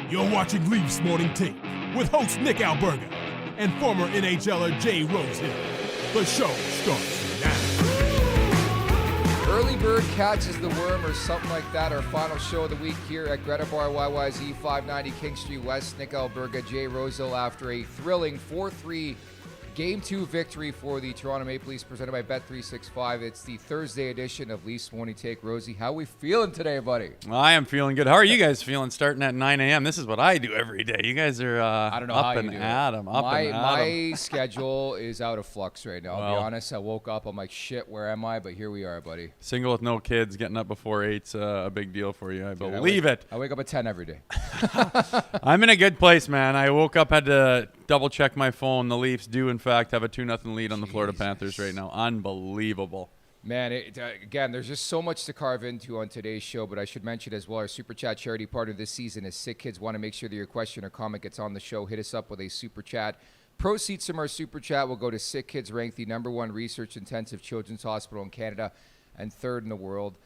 You're watching Leafs Morning Take with host Nick Alberga and former NHLer Jay Rosehill. The show starts now. Early bird catches the worm or something like that. Our final show of the week here at Greta Bar YYZ 590 King Street West. Nick Alberga, Jay Rosehill after a thrilling 4-3 Game 2 victory for the Toronto Maple Leafs presented by Bet365. It's the Thursday edition of Leafs Morning Take. Rosie, how we feeling today, buddy? I am feeling good. How are you guys feeling starting at 9 a.m.? This is what I do every day. You guys are I don't know up how and you do at 'em, up and at 'em. My schedule is out of flux right now. I'll be honest. I woke up, I'm like, shit, where am I? But here we are, buddy. Single with no kids, getting up before 8's a big deal for you. I believe it. I wake up at 10 every day. I'm in a good place, man. I woke up, had to double-check my phone. The Leafs do, in fact, have a 2-0 lead on the Florida Panthers right now. Unbelievable. Man, again, there's just so much to carve into on today's show, but I should mention as well, our Super Chat charity partner this season is Sick Kids. Want to make sure that your question or comment gets on the show. Hit us up with a Super Chat. Proceeds from our Super Chat will go to Sick Kids, ranked the #1 research-intensive children's hospital in Canada and third in the world.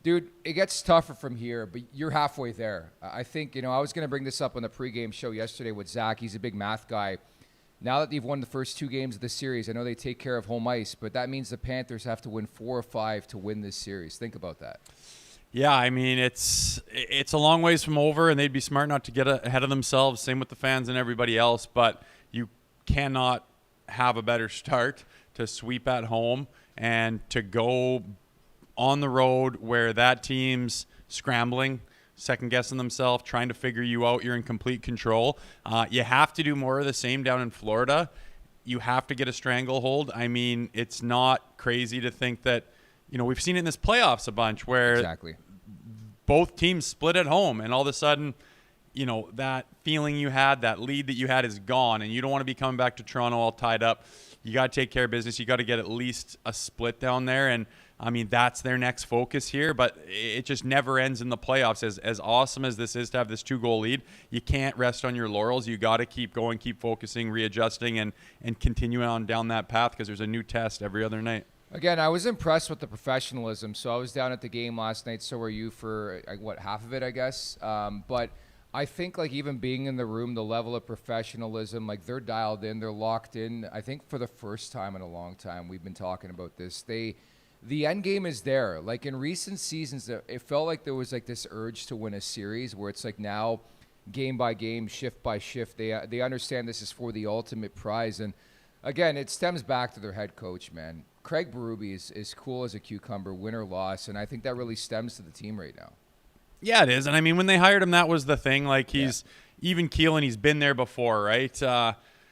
Dude, it gets tougher from here, but you're halfway there. I think, I was going to bring this up on the pregame show yesterday with Zach. He's a big math guy. Now that they've won the first 2 games of the series, I know they take care of home ice, but that means the Panthers have to win 4 or 5 to win this series. Think about that. Yeah, I mean, it's a long ways from over, and they'd be smart not to get ahead of themselves. Same with the fans and everybody else, but you cannot have a better start to sweep at home and to go on the road where that team's scrambling, second-guessing themselves, trying to figure you out. You're in complete control. You have to do more of the same down in Florida. You have to get a stranglehold. I mean, it's not crazy to think that, we've seen it in this playoffs a bunch where both teams split at home, and all of a sudden, that feeling you had, that lead that you had is gone, and you don't want to be coming back to Toronto all tied up. You got to take care of business. You got to get at least a split down there, and I mean, that's their next focus here, but it just never ends in the playoffs. As awesome as this is to have this 2-goal lead, you can't rest on your laurels. You got to keep going, keep focusing, readjusting, and continue on down that path because there's a new test every other night. Again, I was impressed with the professionalism. So I was down at the game last night. So were you for, half of it, I guess. But I think, even being in the room, the level of professionalism, they're dialed in, they're locked in. I think for the first time in a long time, we've been talking about this. The end game is there. In recent seasons, it felt like there was this urge to win a series where it's now game by game, shift by shift. They understand this is for the ultimate prize. And again, it stems back to their head coach, man. Craig Berube is cool as a cucumber, win or loss. And I think that really stems to the team right now. Yeah, it is. And I mean, when they hired him, that was the thing. He's even keel and he's been there before, right?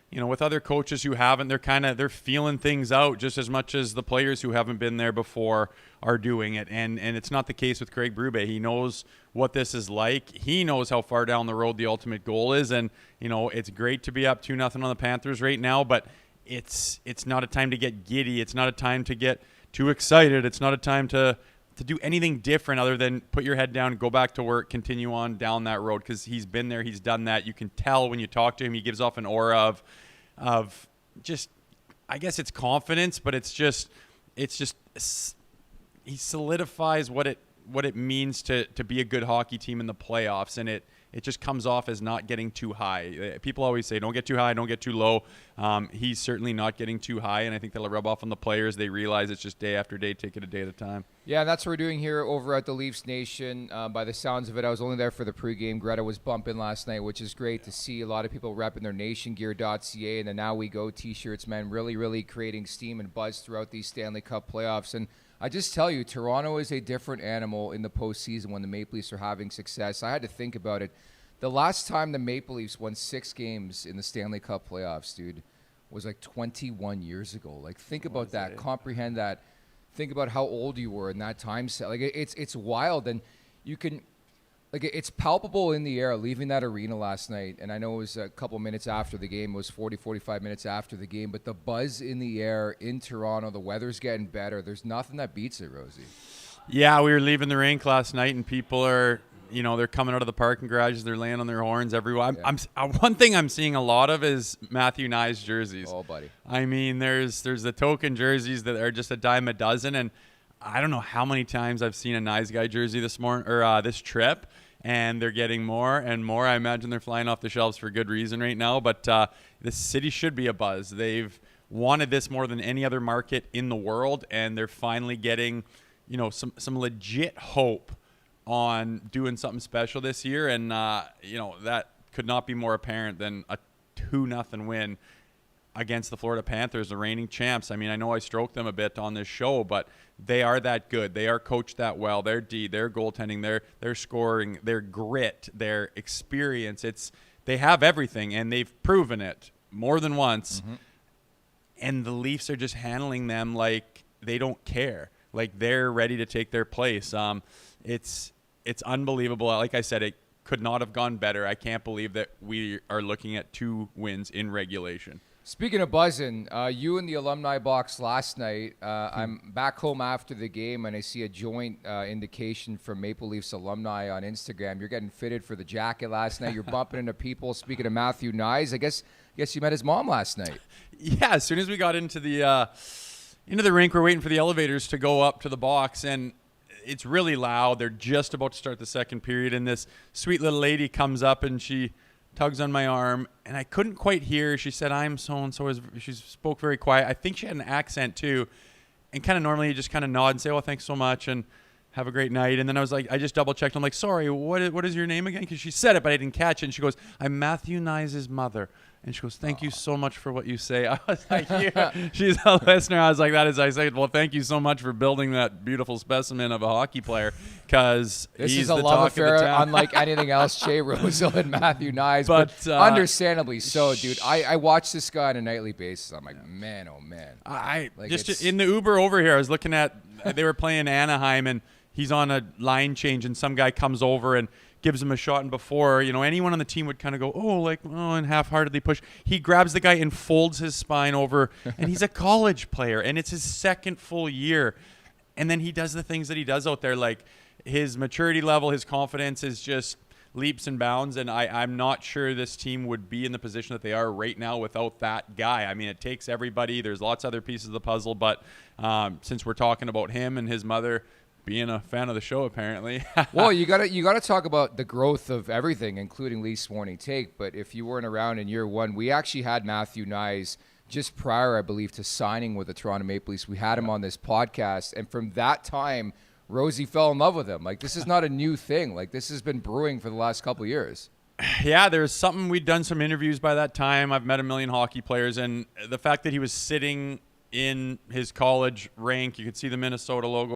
With other coaches who haven't, they're feeling things out just as much as the players who haven't been there before are doing it. And it's not the case with Craig Berube. He knows what this is like. He knows how far down the road the ultimate goal is. And, it's great to be up 2-0 on the Panthers right now, but it's not a time to get giddy. It's not a time to get too excited. It's not a time to do anything different other than put your head down, go back to work, continue on down that road because he's been there, he's done that. You can tell when you talk to him, he gives off an aura of just, I guess it's confidence, but it's just he solidifies what it means to be a good hockey team in the playoffs, and it just comes off as not getting too high. People always say, don't get too high, don't get too low. He's certainly not getting too high, and I think that'll rub off on the players. They realize it's just day after day, take it a day at a time. Yeah, that's what we're doing here over at the Leafs Nation. By the sounds of it, I was only there for the pregame. Greta was bumping last night, which is great to see. A lot of people repping their nationgear.ca and the Now We Go t-shirts, man, really, really creating steam and buzz throughout these Stanley Cup playoffs. And I just tell you, Toronto is a different animal in the postseason when the Maple Leafs are having success. I had to think about it. The last time the Maple Leafs won 6 games in the Stanley Cup playoffs, dude, was 21 years ago. Think about that. Comprehend that. Think about how old you were in that time set. It's wild, and you can it's palpable in the air leaving that arena last night. And I know it was a couple minutes after the game. It was 45 minutes after the game. But the buzz in the air in Toronto, the weather's getting better. There's nothing that beats it, Rosie. Yeah, we were leaving the rink last night, and people are, they're coming out of the parking garages. They're laying on their horns everywhere. Yeah. One thing I'm seeing a lot of is Matthew Knies jerseys. Oh, buddy. I mean, there's the token jerseys that are just a dime a dozen, and I don't know how many times I've seen a Nice Guy jersey this morning or this trip. and they're getting more and more. I imagine they're flying off the shelves for good reason right now, but the city should be abuzz. They've wanted this more than any other market in the world, and they're finally getting, some legit hope on doing something special this year, and that could not be more apparent than a 2-0 win against the Florida Panthers, the reigning champs. I mean, I know I stroked them a bit on this show, but they are that good. They are coached that well. Their D, their goaltending, their scoring, their grit, their experience. They have everything, and they've proven it more than once. Mm-hmm. And the Leafs are just handling them like they don't care. Like they're ready to take their place. It's unbelievable. Like I said, it could not have gone better. I can't believe that we are looking at 2 wins in regulation. Speaking of buzzing, you in the alumni box last night. I'm back home after the game, and I see a joint indication from Maple Leafs alumni on Instagram. You're getting fitted for the jacket last night. You're bumping into people. Speaking of Matthew Nyes, I guess you met his mom last night. Yeah, as soon as we got into the rink, we're waiting for the elevators to go up to the box, and it's really loud. They're just about to start the second period, and this sweet little lady comes up, and she tugs on my arm, and I couldn't quite hear. She said, "I'm so-and-so." She spoke very quiet. I think she had an accent, too, and kind of normally you just kind of nod and say, "Oh, thanks so much," and have a great night. And then I was like, I just double-checked. I'm like, "Sorry, what is your name again?" Because she said it, but I didn't catch it. And she goes, "I'm Matthew Nyes' mother." And she goes, "Thank you so much for what you say." I was like, yeah. She's a listener. I was like, that is, I said, well, thank you so much for building that beautiful specimen of a hockey player, because this is a love affair unlike anything else. Jay Rosehill and Matthew Nyes, but understandably so, dude. I watch this guy on a nightly basis. I'm like, man, oh man. I just in the Uber over here, I was looking at, they were playing Anaheim, and he's on a line change, and some guy comes over and gives him a shot, and before, anyone on the team would kind of go, and half-heartedly push. He grabs the guy and folds his spine over, and he's a college player, and it's his second full year. And then he does the things that he does out there, like his maturity level, his confidence is just leaps and bounds, and I'm not sure this team would be in the position that they are right now without that guy. I mean, it takes everybody. There's lots of other pieces of the puzzle, but since we're talking about him and his mother being a fan of the show, apparently. Well, you gotta talk about the growth of everything, including Leafs Morning Take. But if you weren't around in year one, we actually had Matthew Nyes just prior, I believe, to signing with the Toronto Maple Leafs. We had him on this podcast, and from that time, Rosie fell in love with him. Like, this is not a new thing. Like, this has been brewing for the last couple of years. Yeah, there's something. We'd done some interviews by that time. I've met a million hockey players, and the fact that he was sitting in his college rank, you could see the Minnesota logo